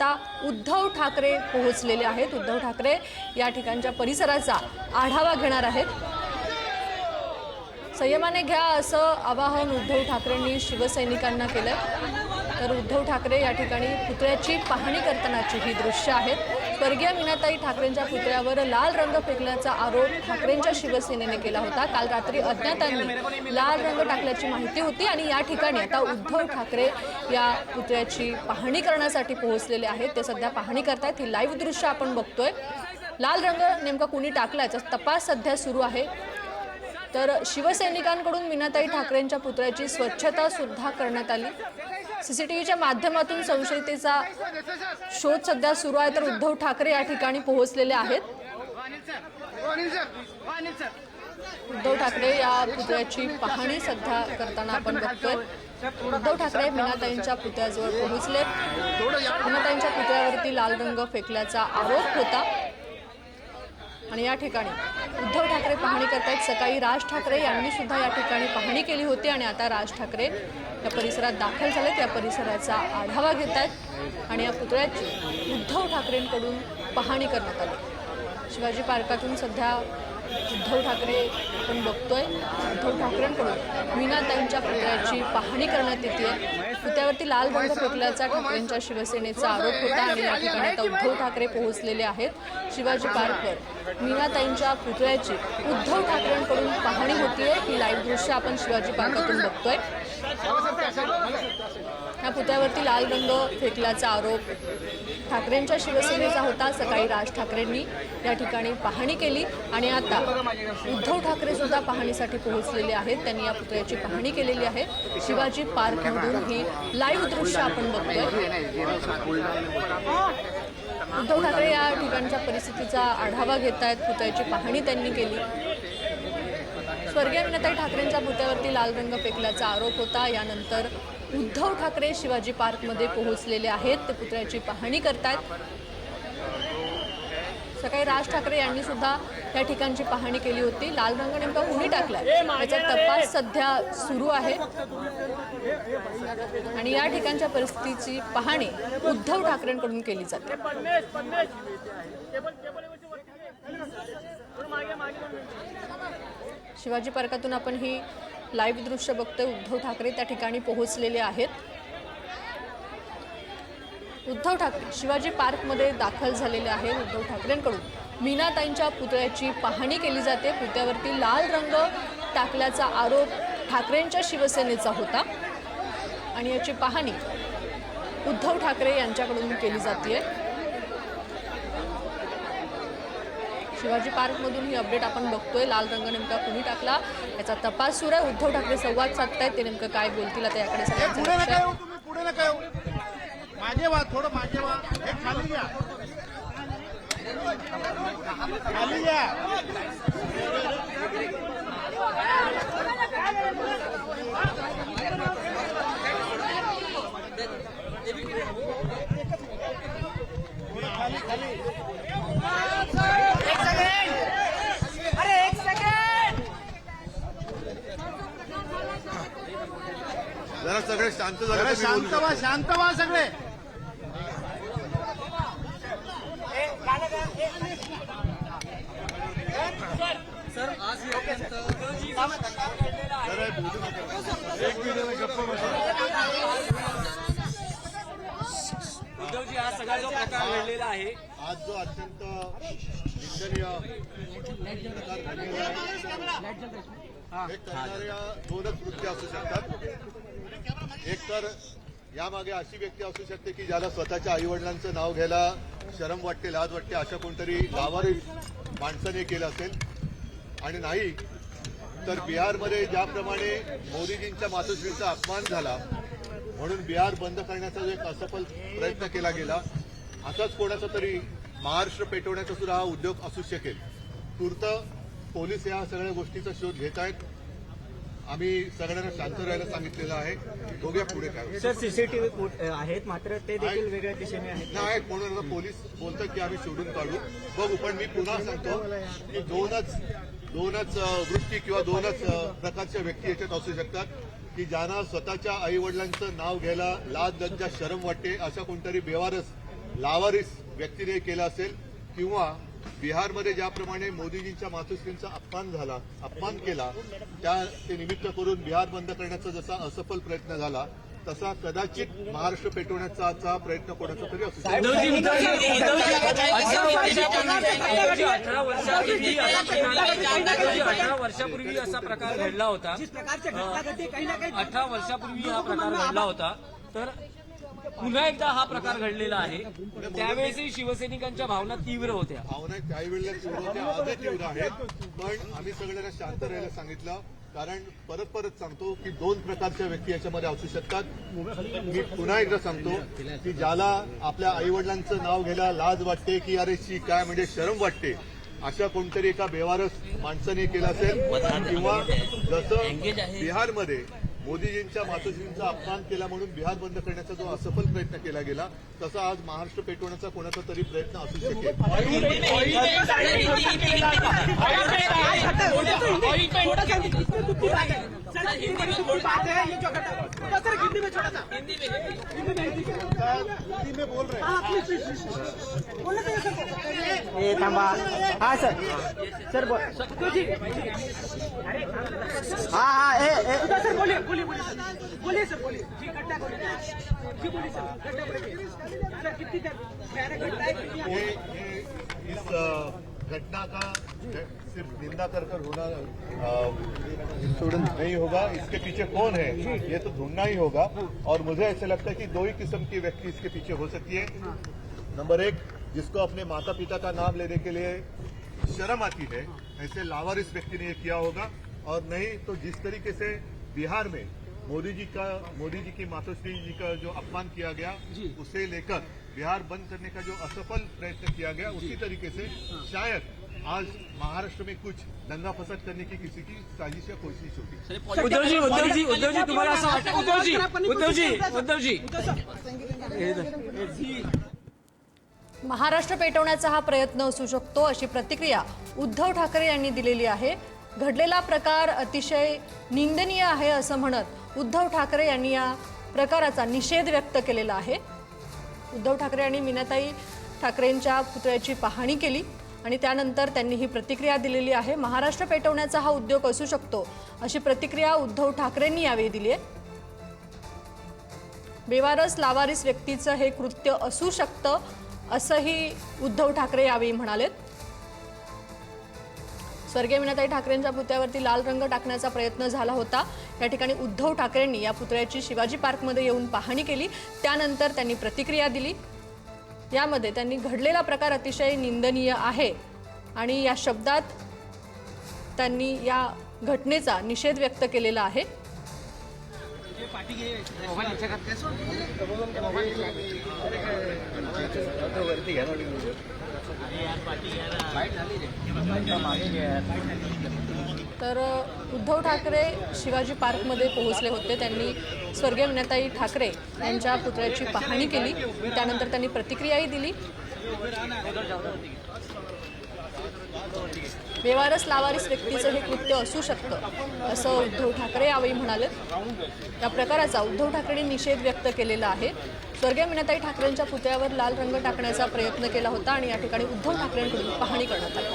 आता उद्धव ठाकरे पोहोचलेले आहेत। उद्धव ठाकरे या ठिकाणच्या परिसराचा आढावा घेणार आहेत। संयमाने घ्या असं आवाहन उद्धव ठाकरेंनी शिवसैनिकांना केलं। तर उद्धव ठाकरे या ठिकाणी पुतळ्याची पाहणी करतानाची ही दृश्य आहेत। स्वर्गीय मीनाताई ठाकरेंच्या पुतळ्यावर लाल रंग फेकल्याचा आरोप ठाकरेंच्या शिवसेनेने केला होता। काल रात्री अज्ञातांनी लाल रंग टाकल्याची माहिती होती आणि या ठिकाणी आता उद्धव ठाकरे या पुतळ्याची पाहणी करण्यासाठी पोहोचलेले आहेत। ते सध्या पाहणी करतायत। ही लाईव्ह दृश्य आपण बघतोय। लाल रंग नेमका कोणी टाकला याचा तपास सध्या सुरू आहे। तर शिवसैनिकांकडून मीनाताई ठाकरेंच्या पुतळ्याची स्वच्छता सुद्धा करण्यात आली। सीसीटीव्हीच्या माध्यमातून संशयितेचा शोध सध्या सुरू आहे। तर उद्धव ठाकरे या ठिकाणी पोहोचलेले आहेत। उद्धव ठाकरे या पुतळ्याची पाहणी सध्या करताना आपण बघतोय। उद्धव ठाकरे मीनाताईंच्या पुतळ्याजवळ पोहोचले। मीनाताईंच्या पुतळ्यावरती लाल रंग फेकल्याचा आरोप होता आणि या ठिकाणी उद्धव ठाकरे पाहणी करतायत। सकाळी राज ठाकरे यांनी सुद्धा या ठिकाणी पाहणी केली होती आणि आता राज ठाकरे या परिसरात दाखल झालेत। या परिसराचा आढावा घेत आहेत आणि या पुतळ्याची उद्धव ठाकरेंकडून पाहणी करण्यात आली। शिवाजी पार्कातून सध्या उद्धव ठाकरे आपण बघतोय। उद्धव ठाकरेंकडून मीनाताईंच्या पुतळ्याची पाहणी करण्यात येते। पुतळ्यावरती लाल रंग फेकल्याचा ठाकरेंच्या शिवसेनेचा आरोप होता आणि या ठिकाणी आता उद्धव ठाकरे पोहोचलेले आहेत। शिवाजी पार्कवर मीनाताईंच्या पुतळ्याची उद्धव ठाकरेंकडून पाहणी होतीये। ही लाईव्ह दृश्य आपण शिवाजी पार्कातून बघतोय। या पुतळ्यावरती लाल रंग फेकल्याचा आरोप ठाकरेंच्या शिवसेनेचा होता। सकाळी राज ठाकरेंनी या ठिकाणी पाहणी केली आणि आता उद्धव ठाकरे सुद्धा पाहणीसाठी पोहोचलेले आहेत। त्यांनी या पुतळ्याची पाहणी केलेली आहे। शिवाजी पार्कमधून ही लाईव्ह दृश्य आपण बघतोय। उद्धव ठाकरे या ठिकाणच्या परिस्थितीचा आढावा घेत आहेत। पुतळ्याची पाहणी त्यांनी केली। स्वर्गीय मीनाताई ठाकरेंच्या पुतळ्यावरती लाल रंग फेकल्याचा आरोप होता। यानंतर उद्धव ठाकरे शिवाजी पार्कमध्ये पोहोचलेले आहेत। ते पुतळ्याची पाहणी करतायत। सकाळी राज ठाकरे यांनी सुद्धा या ठिकाणची पाहणी केली होती। लाल रंग नेमका कोणी टाकलाय याचा तपास सध्या सुरू आहे आणि या ठिकाणच्या परिस्थितीची पाहणी उद्धव ठाकरेंकडून केली जाते। शिवाजी पार्कातून आपण ही लाईव्ह दृश्य बघतोय। उद्धव ठाकरे त्या ठिकाणी पोहोचलेले आहेत। उद्धव ठाकरे शिवाजी पार्कमध्ये दाखल झालेले आहेत। उद्धव ठाकरेंकडून मीनाताईंच्या पुतळ्याची पाहणी केली जाते। पुतळ्यावरती लाल रंग टाकल्याचा आरोप ठाकरेंच्या शिवसेनेचा होता आणि याची पाहणी उद्धव ठाकरे यांच्याकडून केली जाते। शिवाजी पार्कमधून ही अपडेट आपण बघतोय। लाल रंग नेमका कोणी टाकला याचा तपास सुरू आहे। उद्धव ठाकरे संवाद साधतायत। ते नेमकं काय बोलतील आता याकडे मागे वा, थोडं मागे वा, हे खाली घ्या, खाली घ्या। खाली खाली एक सेकंड, अरे एक सेकंड जरा सगळे शांत झाले। शांत व्हा सगळे। सर आज उद्धवजी आज सगळा जो प्रकार घडलेला आहे, आज जो अत्यंत निंदनीय प्रकार घडलेला आहे, हे करणाऱ्या दोनच वृत्ती असू शकतात। एक तर यामागे अशी व्यक्ती असू शकते की ज्याला स्वतःच्या आईवडिलांचं नाव घ्यायला शरम वाटते, लाज वाटते, अशा कोणतरी लावारिस माणसाने केलं असेल। आणि नाही तर बिहारमध्ये ज्याप्रमाणे मोदीजींच्या मातोश्रीचा अपमान झाला म्हणून बिहार बंद करण्याचा जो एक असफल प्रयत्न केला गेला, असाच कोणाचा तरी महाराष्ट्र पेटवण्याचा सुद्धा हा उद्योग असू शकेल। तूर्त पोलीस या सगळ्या गोष्टीचा शोध घेत आहेत। आम्ही सगळ्यांना शांत राहायला सांगितलेलं आहे। बघूया पुढे काय। सर सीसीटीव्ही आहेत मात्र ते देखील वेगळ्या दिशेने आहेत। नाही, म्हणून पोलीस बोलतात की आम्ही शोधून काढू, बघू। पण मी पुन्हा सांगतो की दोनच वृत्ती किंवा दोनच प्रकारच्या व्यक्ती याच्यात असू शकतात की ज्यांना स्वतःच्या आईवडिलांचं नाव घ्यायला लाज लज्जा शरम वाटते, अशा कोणतरी बेवारस लावारिस व्यक्तीने केला असेल किंवा बिहारमध्ये ज्याप्रमाणे मोदीजींच्या मातोश्रींचा अपमान केला ते निमित्त करून बिहार बंद करण्याचा जसा असफल प्रयत्न झाला तसा कदाचित महाराष्ट्र पेटवण्याचा प्रयत्न कोणाचा तरी असू शकतो. 18 वर्षापूर्वी असा प्रकार घडला होता. 18 वर्षापूर्वी हा प्रकार घडला होता. तर पुन्हा एकदा हा प्रकार घडलेला आहे. त्यावेळेसही शिवसैनिकांच्या भावना तीव्र होत्या. भावना त्यावेळेला तीव्र होत्या, आजही तीव्र आहेत. पण आम्ही सगळ्यांना शांत राहायला सांगितलं, कारण परत सांगतो की दोन प्रकारच्या व्यक्ती याच्यामध्ये असू शकतात. मी पुन्हा एकदा सांगतो की ज्याला आपल्या आईवडिलांचं नाव घ्यायला लाज वाटते की अरे शी काय म्हणजे शरम वाटते, अशा कोणतरी एका बेवारस माणसाने केलं असेल किंवा जसं बिहारमध्ये मोदीजींच्या मातोश्रींचा अपमान केला म्हणून बिहार बंद करण्याचा जो असफल प्रयत्न केला गेला तसा आज महाराष्ट्र पेटवण्याचा कोणाचा तरी प्रयत्न असू शकेल. थांबा. हा सर सर बोल. हा सर बोलिए सर बोलिए. इस घटना का सिर्फ निंदा कर होना स्टूडेंट नहीं होगा. इसके पीछे कौन है ये तो ढूंढना ही होगा. और मुझे ऐसा लगता है कि दो ही किस्म की व्यक्ति इसके पीछे हो सकती है. नंबर एक, जिसको अपने माता पिता का नाम लेने के लिए शर्म आती है, ऐसे लावारिस व्यक्ति ने ये किया होगा. और नहीं तो जिस तरीके से बिहार में मोदी जी की मातोश्री जी का जो अपमान किया गया उसे लेकर बिहार बंद करने का जो असफल प्रयत्न किया गया, उसी तरीके से शायद आज महाराष्ट्र में कुछ दंगा फसाद करने की किसी की साजिश या कोशिश होगी. उद्धवजी तुम्हाला असं वाटतं? उद्धवजी महाराष्ट्र पेटवण्याचा हा प्रयत्न असू शकतो अशी प्रतिक्रिया उद्धव ठाकरे यांनी दिलेली आहे. घडलेला प्रकार अतिशय निंदनीय आहे असं म्हणत उद्धव ठाकरे यांनी या प्रकाराचा निषेध व्यक्त केलेला आहे. उद्धव ठाकरे यांनी मीनाताई ठाकरेंच्या पुतळ्याची पाहणी केली आणि त्यानंतर त्यांनी ही प्रतिक्रिया दिलेली आहे. महाराष्ट्र पेटवण्याचा हा उद्योग असू शकतो अशी प्रतिक्रिया उद्धव ठाकरेंनी यावेळी दिली आहे. बेवारस लावारिस व्यक्तीचं हे कृत्य असू शकतं असंही उद्धव ठाकरे यावेळी म्हणालेत. स्वर्गीय मीनाताई ठाकरेंच्या पुतळ्यावरती लाल रंग टाकण्याचा प्रयत्न झाला होता. या ठिकाणी उद्धव ठाकरेंनी या पुतळ्याची शिवाजी पार्कमध्ये येऊन पाहणी केली. त्यानंतर त्यांनी प्रतिक्रिया दिली. यामध्ये त्यांनी घडलेला प्रकार अतिशय निंदनीय आहे आणि या शब्दात त्यांनी या घटनेचा निषेध व्यक्त केलेला आहे. तर उद्धव ठाकरे शिवाजी पार्कमध्ये पोहोचले होते. त्यांनी स्वर्गीय मीनाताई ठाकरे यांच्या पुतळ्याची पाहणी केली. त्यानंतर त्यांनी प्रतिक्रियाही दिली. बेवारस लावारिस व्यक्तीचं हे कृत्य असू शकतं असं उद्धव ठाकरे यावेळी म्हणाले. या प्रकाराचा उद्धव ठाकरेंनी निषेध व्यक्त केलेला आहे. स्वर्गीय मीनाताई ठाकरेंच्या पुतळ्यावर लाल रंग टाकण्याचा प्रयत्न केला होता आणि या ठिकाणी उद्धव ठाकरेंकडून पाहणी करण्यात आली.